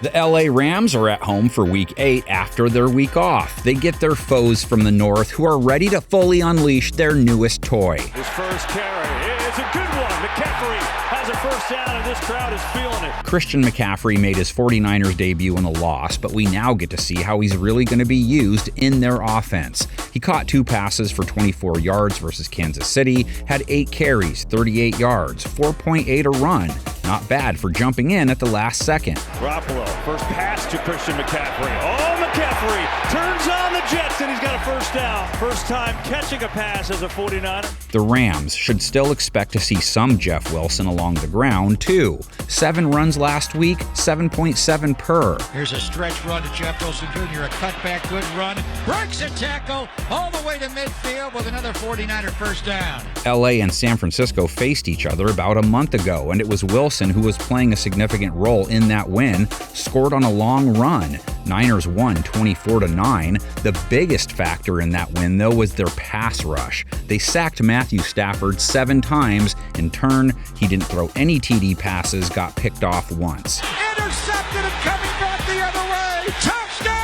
The LA Rams are at home for Week 8 after their week off. They get their foes from the north who are ready to fully unleash their newest toy. His first carry is a good one. McCaffrey has a first down, and this crowd is feeling it. Christian McCaffrey made his 49ers debut in a loss, but we now get to see how he's really going to be used in their offense. He caught 2 passes for 24 yards versus Kansas City, had 8 carries, 38 yards, 4.8 a run. Not bad for jumping in at the last second. Garoppolo, first pass to Christian McCaffrey. Oh, McCaffrey turns on the Jets, and he's got a first down. First time catching a pass as a 49er. The Rams should still expect to see some Jeff Wilson along the ground, too. 7 runs last week, 7.7 per. Here's a stretch run to Jeff Wilson Jr., a cutback, good run. Breaks a tackle all the way to midfield with another 49er first down. LA and San Francisco faced each other about a month ago, and it was Wilson who was playing a significant role in that win, scored on a long run. Niners won 24-9. The biggest factor in that win, though, was their pass rush. They sacked Matthew Stafford 7 times. In turn, he didn't throw any TD passes, got picked off once. Intercepted and coming back the other way. Touchdown!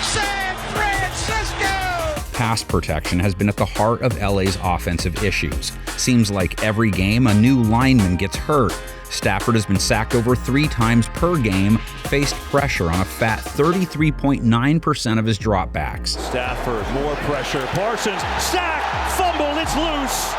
San Francisco! Pass protection has been at the heart of LA's offensive issues. Seems like every game a new lineman gets hurt. Stafford has been sacked over 3 times per game, faced pressure on a fat 33.9% of his dropbacks. Stafford, more pressure. Parsons, sack, fumble, it's loose.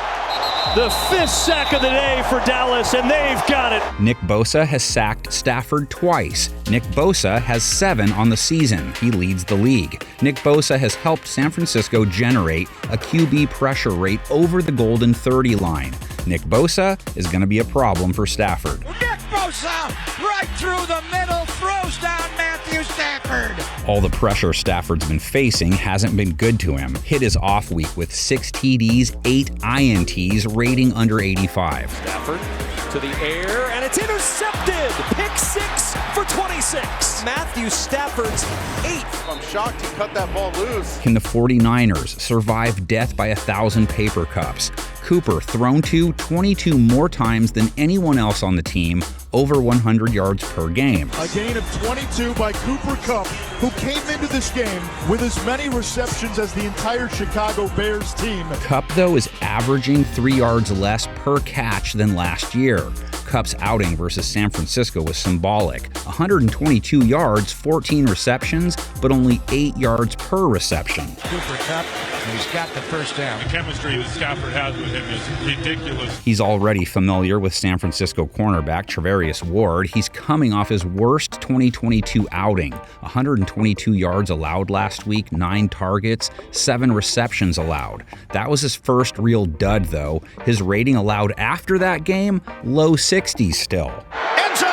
The 5th sack of the day for Dallas, and they've got it. Nick Bosa has sacked Stafford twice. Nick Bosa has 7 on the season. He leads the league. Nick Bosa has helped San Francisco generate a QB pressure rate over the golden 30 line. Nick Bosa is going to be a problem for Stafford. Nick Bosa, right through the middle, throws down Matthew Stafford. All the pressure Stafford's been facing hasn't been good to him. Hit his off week with 6 TDs, 8 INTs, rating under 85. Stafford to the air, and it's intercepted. Pick 6 for 26. Matthew Stafford's 8th. I'm shocked he cut that ball loose. Can the 49ers survive death by 1,000 paper cups? Cooper thrown to 22 more times than anyone else on the team, over 100 yards per game. A gain of 22 by Cooper Kupp, who came into this game with as many receptions as the entire Chicago Bears team. Kupp, though, is averaging 3 yards less per catch than last year. Kupp's outing versus San Francisco was symbolic. 122 yards, 14 receptions, but only 8 yards per reception. Cooper Kupp, he's got the first down. The chemistry that Stafford has with him is ridiculous. He's already familiar with San Francisco cornerback Travarius Ward. He's coming off his worst 2022 outing. 122 yards allowed last week, 9 targets, 7 receptions allowed. That was his first real dud, though. His rating allowed after that game, low 60s still. End zone!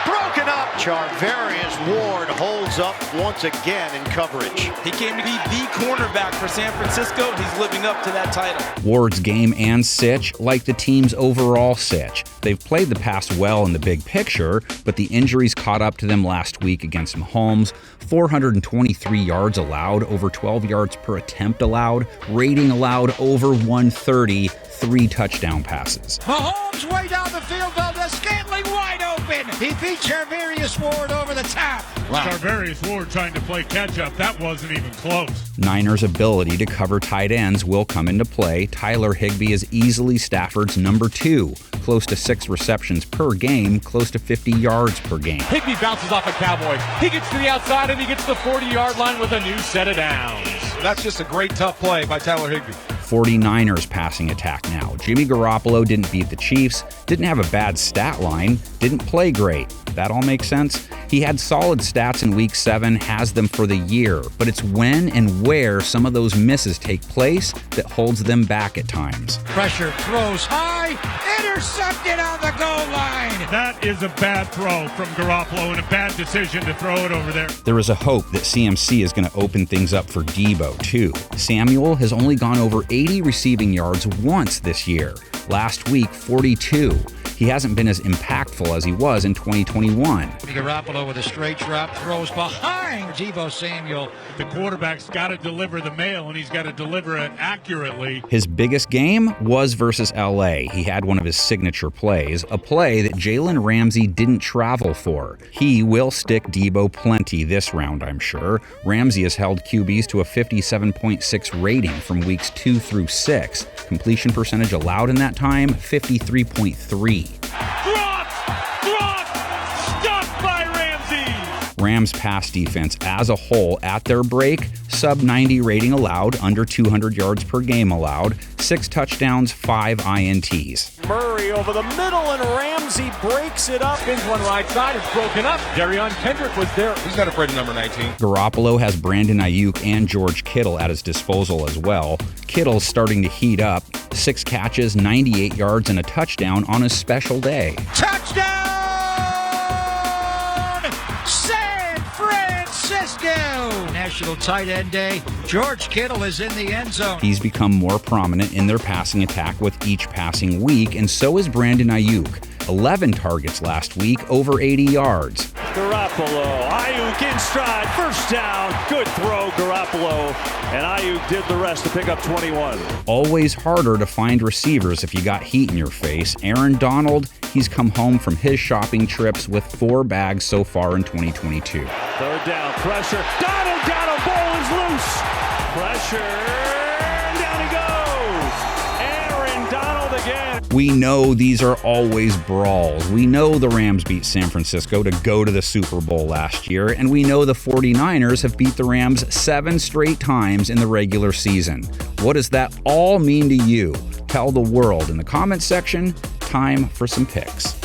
Broken up. Charvarius Ward holds up once again in coverage. He came to be the cornerback for San Francisco, and he's living up to that title. Ward's game and sitch like the team's overall sitch. They've played the pass well in the big picture, but the injuries caught up to them last week against Mahomes. 423 yards allowed, over 12 yards per attempt allowed, rating allowed over 130, 3 touchdown passes. Mahomes way down the field, though, the Scantling wide open. He beat Charvarius Ward over the top. Wow. Charvarius Ward trying to play catch-up. That wasn't even close. Niners' ability to cover tight ends will come into play. Tyler Higbee is easily Stafford's number 2, close to 6 receptions per game, close to 50 yards per game. Higbee bounces off a Cowboy. He gets to the outside and he gets to the 40-yard line with a new set of downs. That's just a great tough play by Tyler Higbee. 49ers passing attack now. Jimmy Garoppolo didn't beat the Chiefs, didn't have a bad stat line, didn't play great. That all makes sense? He had solid stats in Week 7, has them for the year, but it's when and where some of those misses take place that holds them back at times. Pressure, throws high, intercepted on the goal line. That is a bad throw from Garoppolo and a bad decision to throw it over there. There is a hope that CMC is going to open things up for Debo, too. Samuel has only gone over 80 receiving yards once this year. Last week, 42. he hasn't been as impactful as he was in 2021. Garoppolo with a straight drop, throws behind Deebo Samuel. The quarterback's got to deliver the mail, and he's got to deliver it accurately. His biggest game was versus LA. He had one of his signature plays, a play that Jalen Ramsey didn't travel for. He will stick Deebo plenty this round, I'm sure. Ramsey has held QBs to a 57.6 rating from weeks 2 through 6. Completion percentage allowed in that time, 53.3. Stopped by Ramsey! Rams pass defense as a whole at their break, sub 90 rating allowed, under 200 yards per game allowed, 6 touchdowns, 5 INTs. Murray over the middle, and Ramsey breaks it up. Spins one right side, it's broken up. Darion Kendrick was there. He's not afraid of number 19. Garoppolo has Brandon Ayuk and George Kittle at his disposal as well. Kittle's starting to heat up. 6 catches, 98 yards, and a touchdown on his special day. Touchdown! San Francisco! National Tight End Day. George Kittle is in the end zone. He's become more prominent in their passing attack with each passing week, and so is Brandon Ayuk. 11 targets last week, over 80 yards. Garoppolo, Ayuk in stride, first down, good throw, Garoppolo, and Ayuk did the rest to pick up 21. Always harder to find receivers if you got heat in your face. Aaron Donald, he's come home from his shopping trips with 4 bags so far in 2022. Third down, pressure, Donald got him, ball is loose, pressure, and down he goes, Aaron Donald again. We know these are always brawls. We know the Rams beat San Francisco to go to the Super Bowl last year, and we know the 49ers have beat the Rams 7 straight times in the regular season. What does that all mean to you? Tell the world in the comments section. Time for some picks.